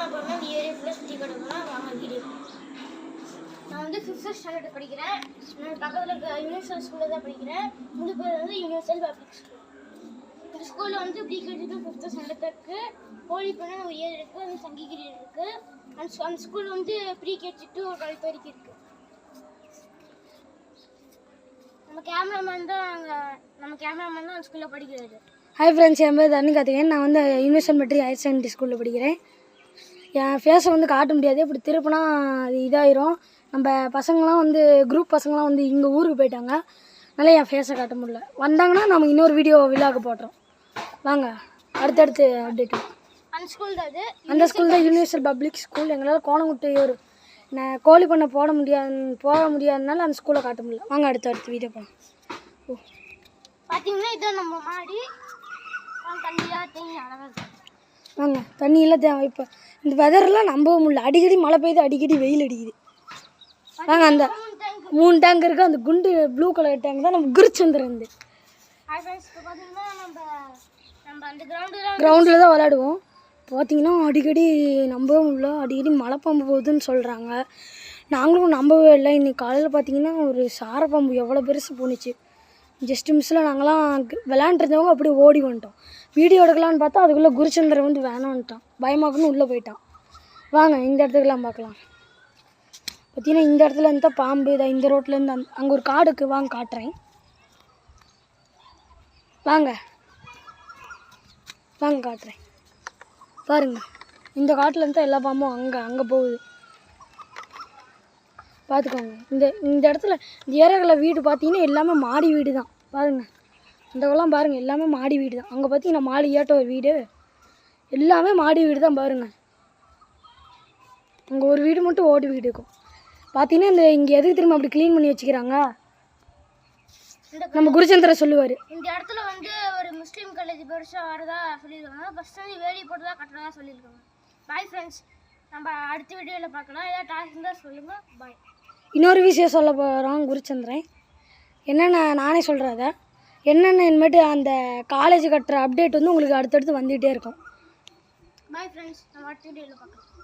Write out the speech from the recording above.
என்னென்ன பண்ணால் இந்த ஏரியா ஃபுல்லாக சுற்றி கிடக்கணும் வாங்க வீடியோ. நான் வந்து 5th ஸ்டாண்டர்ட் படிக்கிறேன். நான் பக்கத்தில் இருக்க யூனிவர்சல் ஸ்கூலில் தான் படிக்கிறேன். முழு பேர் வந்து யூனிவர்சல் பப்ளிக் ஸ்கூல். இந்த ஸ்கூலில் வந்து ப்ரீகேஜி டு 5th ஸ்டாண்டர்ட் இருக்குது. கோழிப்பண்ணை ஒரு ஏரியா இருக்குது, வந்து சங்கிகிரி இருக்குது. அந்த ஸ்கூல் வந்து ப்ரீகேஜி டு 12th வரைக்கும் இருக்குது. நம்ம கேமராமேன் தான் அந்த ஸ்கூலில் படிக்கிறாரு. ஹாய் ஃப்ரெண்ட்ஸ், என் பேர் தண்ணி கார்த்திகேயன். நான் வந்து யூனிவர்சல் மெட்ரிக் ஹையர் செகண்டரி ஸ்கூலில் படிக்கிறேன். என் ஃபேஸை வந்து காட்ட முடியாது, இப்படி திருப்பினா அது இதாயிரும். நம்ம பசங்களாம் வந்து குரூப் பசங்களாம் வந்து இங்கே ஊருக்கு போயிட்டாங்க, அதனால் என் ஃபேஸை காட்ட முடியல. வந்தாங்கன்னா நம்ம இன்னொரு வீடியோ விழாக்கு போடுறோம். வாங்க அடுத்தடுத்து அப்டேட்டு. அந்த ஸ்கூல் தான் யூனிவர்சல் பப்ளிக் ஸ்கூல். எங்களால் கோணங்குட்டையூர் நான் கோழி பண்ண போக முடியாதனால அந்த ஸ்கூலை காட்ட முடியல. வாங்க அடுத்த வீடியோ போகலாம். பார்த்தீங்கன்னா இதான் நம்ம மாடி. வாங்க தண்ணியெல்லாம் தேவை. இப்போ இந்த வெதர்லாம் நம்பவும் முடியல. அடிக்கடி மழை பெய்யுது, அடிக்கடி வெயில் அடிக்குது. வாங்க அந்த 3 டேங்க் இருக்குது. அந்த குண்டு ப்ளூ கலர் டேங்க் தான் நம்ம குருச்சந்திரன். கிரவுண்டில் தான் விளையாடுவோம். பார்த்தீங்கன்னா அடிக்கடி நம்பவும் முடியல, அடிக்கடி மலைப்பாம்பு போகுதுன்னு சொல்கிறாங்க. நாங்களும் நம்பவே இல்லை. இன்றைக்கி காலையில் பார்த்தீங்கன்னா ஒரு சாரப்பாம்பு எவ்வளோ பெருசு போணுச்சு. ஜஸ்ட் மிஸ்ஸில் நாங்களாம் விளையாண்டுருந்தவங்க அப்படியே ஓடி வந்துட்டோம். வீடியோ எடுக்கலான்னு பார்த்தா அதுக்குள்ளே குருச்சந்திரன் வந்து வேணான்ட்டான், பயமாக்குன்னு உள்ளே போயிட்டான். வாங்க இந்த இடத்துக்குலாம் பார்க்கலாம். பார்த்தீங்கன்னா இந்த இடத்துல இருந்து தான் பாம்பு. இதை இந்த ரோட்லேருந்து அங்கே ஒரு காடுக்கு வாங்க காட்டுறேன். வாங்க காட்டுறேன் பாருங்க. இந்த காட்டிலேருந்து தான் எல்லா பாம்பும் அங்கே போகுது. பார்த்துக்கோங்க. இந்த இடத்துல இந்த ஏரியாவில் வீடு பார்த்தீங்கன்னா எல்லாமே மாடி வீடு தான். பாருங்கள் இந்தவெல்லாம் பாருங்கள், எல்லாமே மாடி வீடு தான். அங்கே பார்த்தீங்கன்னா மாடி ஏட்ட ஒரு வீடு, எல்லாமே மாடி வீடு தான். பாருங்கள் அங்கே ஒரு வீடு மட்டும் ஓட்டு வீடு இருக்கும். பார்த்தீங்கன்னா இங்கே எதுக்கு திரும்ப அப்படி க்ளீன் பண்ணி வச்சுக்கிறாங்க, நம்ம குருச்சந்திரன் சொல்லுவார். இந்த இடத்துல வந்து ஒரு முஸ்லீம் காலேஜ் பெருசாக வரதா சொல்லியிருக்காங்க. ஃபஸ்ட் வந்து வேலி போட்டு தான் கட்டுறதா சொல்லியிருக்காங்க. பாய் ஃப்ரெண்ட்ஸ், நம்ம அடுத்த வீடியோவில் பார்க்கலாம். ஏதாவது டாஸ்க் இருந்தால் சொல்லுங்கள். பாய். இன்னொரு விஷயம் சொல்ல போகிறோம் குருச்சந்திரன். என்னென்ன நானே சொல்கிறத என்னென்ன இனிமேட்டு அந்த காலேஜ் கட்டுற அப்டேட் வந்து உங்களுக்கு அடுத்தடுத்து வந்துகிட்டே இருக்கும். பாய் ஃப்ரெண்ட்ஸ், நம்ம அடுத்த வீடியோவில் பார்க்கலாம்.